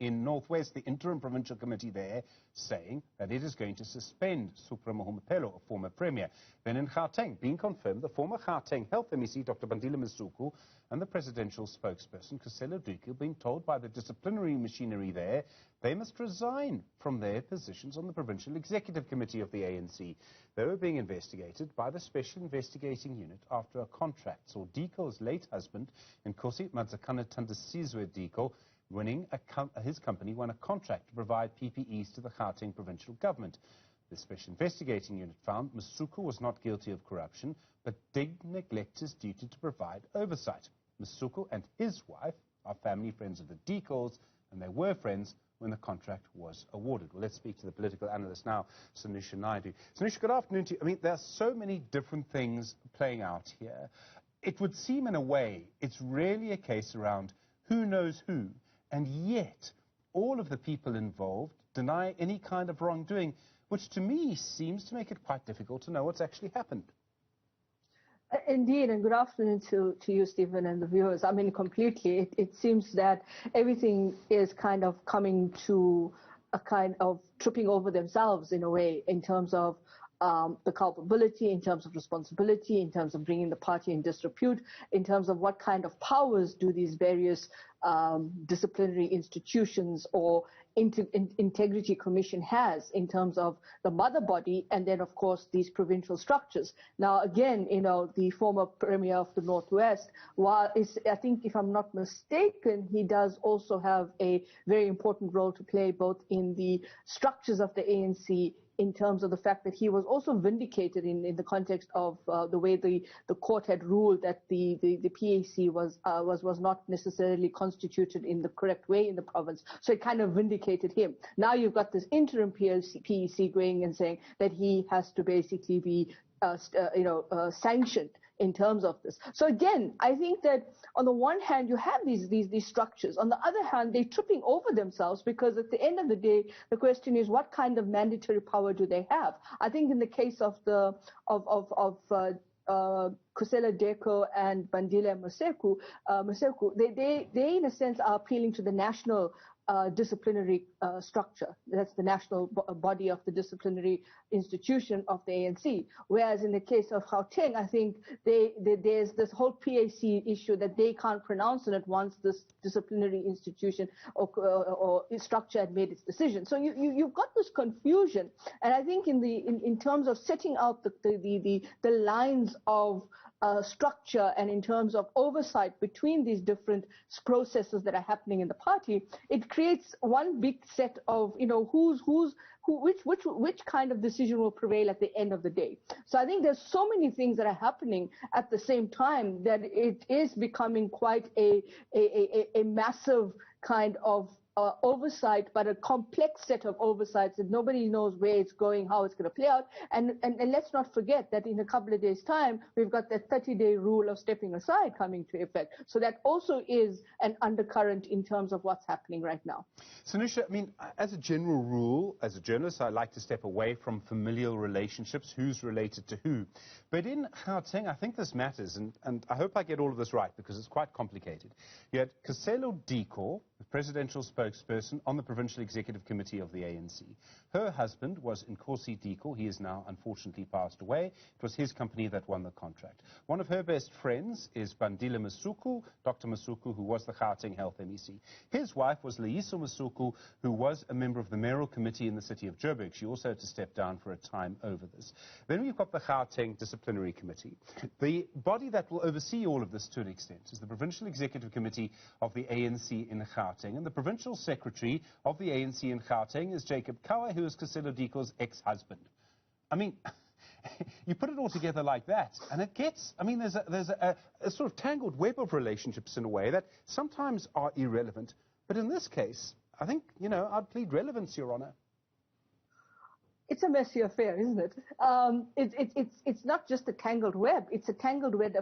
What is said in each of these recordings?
In Northwest, the interim provincial committee there saying that it is going to suspend Supra Mahumapelo, a former premier. Then in Gauteng, being confirmed, the former Gauteng Health MEC Dr. Bandile Masuku and the presidential spokesperson Khusela Diko being told by the disciplinary machinery there they must resign from their positions on the provincial executive committee of the ANC. They were being investigated by the special investigating unit after a contract saw Diko's late husband, Nkosi Madzakana Tandasizwe Diko, his company won a contract to provide PPEs to the Gauteng provincial government. The special investigating unit found Masuku was not guilty of corruption, but did neglect his duty to provide oversight. Masuku and his wife are family friends of the Dikos, and they were friends when the contract was awarded. Well, let's speak to the political analyst now, Sanusha Naidu. Sanusha, good afternoon to you. I mean, there are so many different things playing out here. It would seem in a way it's really a case around who knows who, and yet all of the people involved deny any kind of wrongdoing, which to me seems to make it quite difficult to know what's actually happened. Indeed, and good afternoon to you, Stephen, and the viewers. I mean, completely. It seems that everything is kind of coming to a kind of tripping over themselves in a way, in terms of the culpability, in terms of responsibility, in terms of bringing the party in disrepute, in terms of what kind of powers do these various disciplinary institutions or integrity commission has in terms of the mother body, and then of course these provincial structures. Now again, you know, the former premier of the Northwest, while I think if I'm not mistaken, he does also have a very important role to play both in the structures of the ANC, in terms of the fact that he was also vindicated in the context of the way the court had ruled that the PAC was not necessarily constituted in the correct way in the province. So it kind of vindicated him. Now you've got this interim PAC going and saying that he has to basically be sanctioned in terms of this. So again, I think that on the one hand, you have these structures. On the other hand, they're tripping over themselves, because at the end of the day, the question is, what kind of mandatory power do they have? I think in the case of Khusela Diko and Bandile Masuku, they in a sense are appealing to the national disciplinary structure. That's the national body of the disciplinary institution of the ANC. Whereas in the case of Gauteng, I think there's this whole PAC issue that they can't pronounce on it once this disciplinary institution or structure had made its decision. So you've got this confusion, and I think in terms of setting out the lines of structure and in terms of oversight between these different processes that are happening in the party, it creates one big set of, you know, which kind of decision will prevail at the end of the day. So I think there's so many things that are happening at the same time that it is becoming quite a massive kind of oversight, but a complex set of oversights that nobody knows where it's going, how it's going to play out. And let's not forget that in a couple of days' time, we've got that 30-day rule of stepping aside coming to effect. So that also is an undercurrent in terms of what's happening right now. Sanusha, I mean, as a general rule, as a journalist, I like to step away from familial relationships, who's related to who. But in Gauteng, I think this matters, and I hope I get all of this right, because it's quite complicated. You had Khusela Diko, the presidential spokesperson on the provincial executive committee of the ANC. Her husband was Nkosi Diko. He is now unfortunately passed away. It was his company that won the contract. One of her best friends is Bandile Masuku, Dr. Masuku, who was the Gauteng Health MEC. His wife was Leiso Masuku, who was a member of the mayoral committee in the city of Joburg. She also had to step down for a time over this. Then we've got the Gauteng Disciplinary Committee. The body that will oversee all of this to an extent is the provincial executive committee of the ANC in Gauteng, and the provincial secretary of the ANC in Gauteng is Jacob Kawa, who is Khusela Diko's ex-husband. I mean, you put it all together like that, and it gets, I mean, there's a sort of tangled web of relationships in a way that sometimes are irrelevant. But in this case, I think, you know, I'd plead relevance, Your Honor. It's a messy affair, isn't it? It's not just a tangled web. It's a tangled web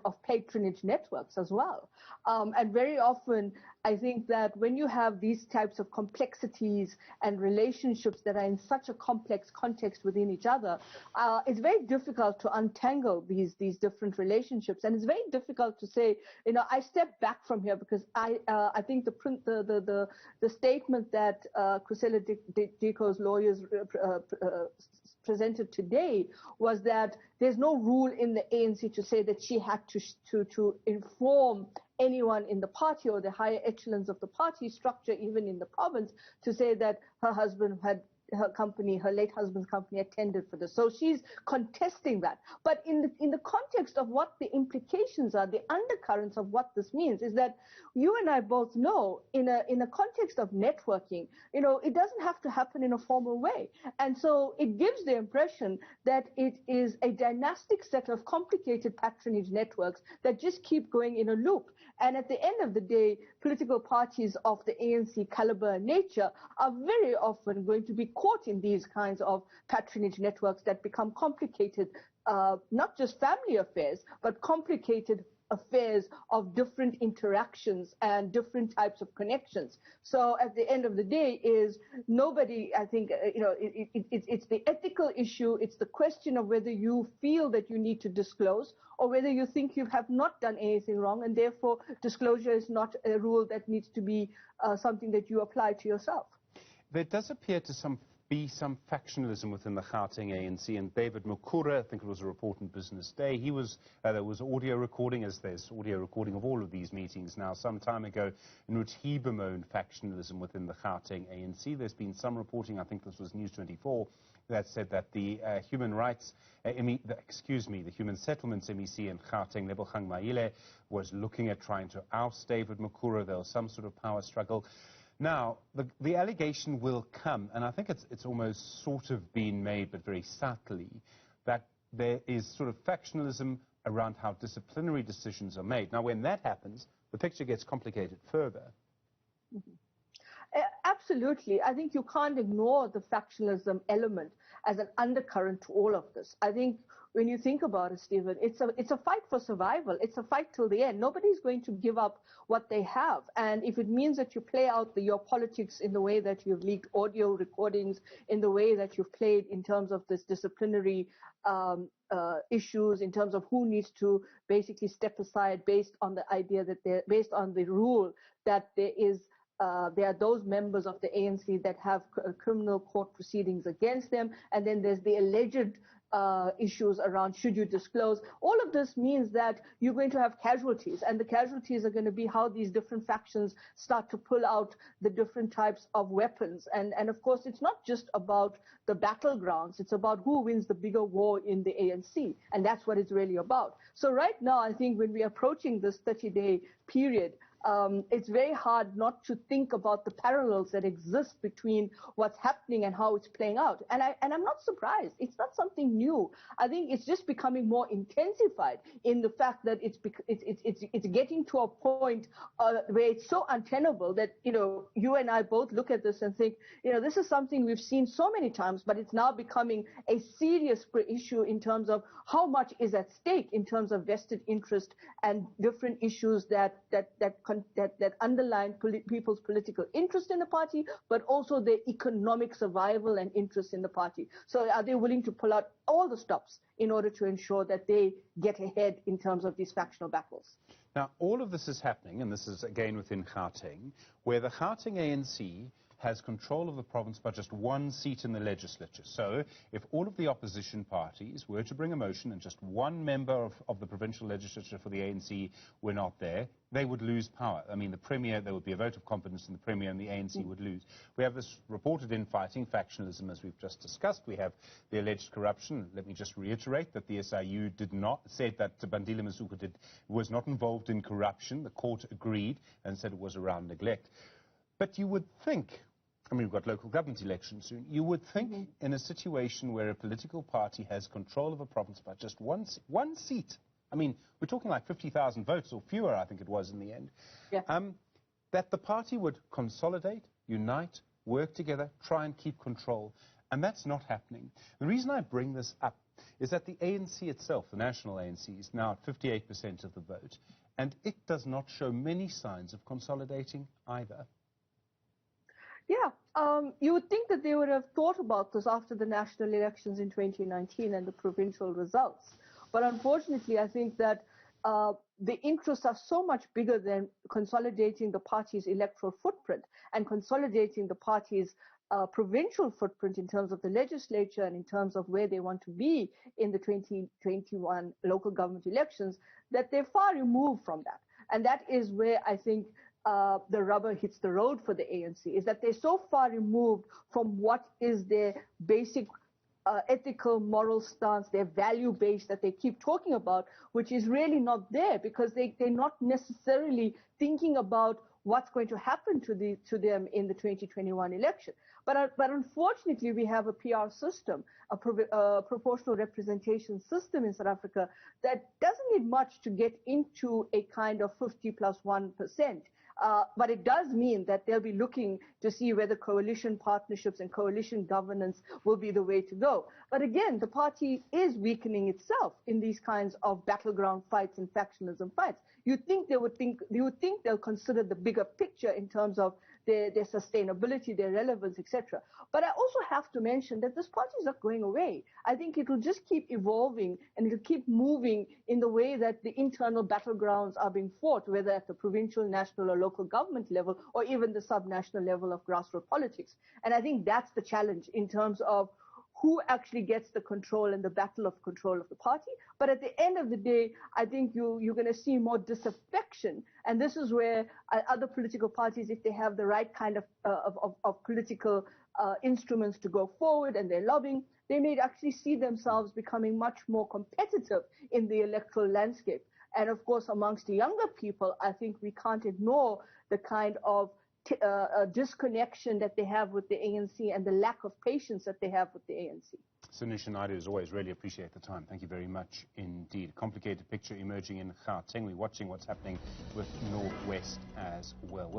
of patronage networks as well. And very often, I think that when you have these types of complexities and relationships that are in such a complex context within each other, it's very difficult to untangle these different relationships. And it's very difficult to say, I step back from here because I think the statement that Khusela Diko's lawyers presented today was that there's no rule in the ANC to say that she had to inform anyone in the party or the higher echelons of the party structure, even in the province, to say that her husband had her late husband's company attended for this. So she's contesting that. But in the context of what the implications are, the undercurrents of what this means is that you and I both know in a context of networking, it doesn't have to happen in a formal way. And so it gives the impression that it is a dynastic set of complicated patronage networks that just keep going in a loop. And at the end of the day, political parties of the ANC caliber and nature are very often going to be caught in these kinds of patronage networks that become complicated, not just family affairs, but complicated affairs of different interactions and different types of connections. So at the end of the day is nobody, I think, it's the ethical issue. It's the question of whether you feel that you need to disclose or whether you think you have not done anything wrong, and therefore disclosure is not a rule that needs to be something that you apply to yourself. There does appear to be some factionalism within the Gauteng ANC, and David Mukura, I think it was a report in Business Day, there was audio recording, as there's audio recording of all of these meetings now, some time ago, in which he bemoaned factionalism within the Gauteng ANC. There's been some reporting, I think this was News 24, that said that the Human Settlements MEC in Gauteng, Lebogang Maile, was looking at trying to oust David Mukura. There was some sort of power struggle. Now, the allegation will come, and I think it's almost sort of been made, but very subtly, that there is sort of factionalism around how disciplinary decisions are made. Now, when that happens, the picture gets complicated further. Mm-hmm. Absolutely. I think you can't ignore the factionalism element as an undercurrent to all of this. I think when you think about it, Stephen, it's a fight for survival. It's a fight till the end. Nobody's going to give up what they have. And if it means that you play out your politics in the way that you've leaked audio recordings, in the way that you've played in terms of this disciplinary issues, in terms of who needs to basically step aside based on the idea that based on the rule that there are those members of the ANC that have criminal court proceedings against them, and then there's the alleged issues around should you disclose. All of this means that you're going to have casualties, and the casualties are going to be how these different factions start to pull out the different types of weapons. And of course, it's not just about the battlegrounds. It's about who wins the bigger war in the ANC, and that's what it's really about. So right now, I think when we're approaching this 30-day period, it's very hard not to think about the parallels that exist between what's happening and how it's playing out. And I'm not surprised. It's not something new. I think it's just becoming more intensified in the fact that it's getting to a point where it's so untenable that, you and I both look at this and think, this is something we've seen so many times, but it's now becoming a serious issue in terms of how much is at stake in terms of vested interest and different issues that underline people's political interest in the party, but also their economic survival and interest in the party. So are they willing to pull out all the stops in order to ensure that they get ahead in terms of these factional battles? Now, all of this is happening, and this is again within Gauteng, where the Gauteng ANC has control of the province by just one seat in the legislature. So if all of the opposition parties were to bring a motion and just one member of the provincial legislature for the ANC were not there, they would lose power. I mean, the Premier, there would be a vote of confidence in the Premier, and the ANC would lose. We have this reported infighting, factionalism, as we've just discussed. We have the alleged corruption. Let me just reiterate that the SIU said that Bandile Masuku was not involved in corruption. The court agreed and said it was around neglect. But you would think, I mean, we've got local government elections soon, you would think in a situation where a political party has control of a province by just one seat, I mean, we're talking like 50,000 votes or fewer, I think it was in the end, that the party would consolidate, unite, work together, try and keep control. And that's not happening. The reason I bring this up is that the ANC itself, the national ANC, is now at 58% of the vote. And it does not show many signs of consolidating either. Yeah, you would think that they would have thought about this after the national elections in 2019 and the provincial results. But unfortunately, I think that the interests are so much bigger than consolidating the party's electoral footprint and consolidating the party's provincial footprint in terms of the legislature and in terms of where they want to be in the 2021 local government elections, that they're far removed from that. And that is where I think the rubber hits the road for the ANC, is that they're so far removed from what is their basic ethical, moral stance, their value base that they keep talking about, which is really not there, because they're not necessarily thinking about what's going to happen to them in the 2021 election. But unfortunately, we have a PR system, a proportional representation system in South Africa that doesn't need much to get into a kind of 50+1%. But it does mean that they'll be looking to see whether coalition partnerships and coalition governance will be the way to go. But again, the party is weakening itself in these kinds of battleground fights and factionalism fights. You would think they'll consider the bigger picture in terms of their sustainability, their relevance, etc. But I also have to mention that this party is not going away. I think it will just keep evolving and it will keep moving in the way that the internal battlegrounds are being fought, whether at the provincial, national, or local government level, or even the subnational level of grassroots politics. And I think that's the challenge in terms of who actually gets the control and the battle of control of the party. But at the end of the day, I think you're going to see more disaffection. And this is where other political parties, if they have the right kind of political instruments to go forward and they're lobbying, they may actually see themselves becoming much more competitive in the electoral landscape. And of course, amongst the younger people, I think we can't ignore the kind of disconnection that they have with the ANC and the lack of patience that they have with the ANC. Sunisha Naidu, as always, really appreciate the time. Thank you very much indeed. Complicated picture emerging in Gauteng. We're watching what's happening with Northwest as well.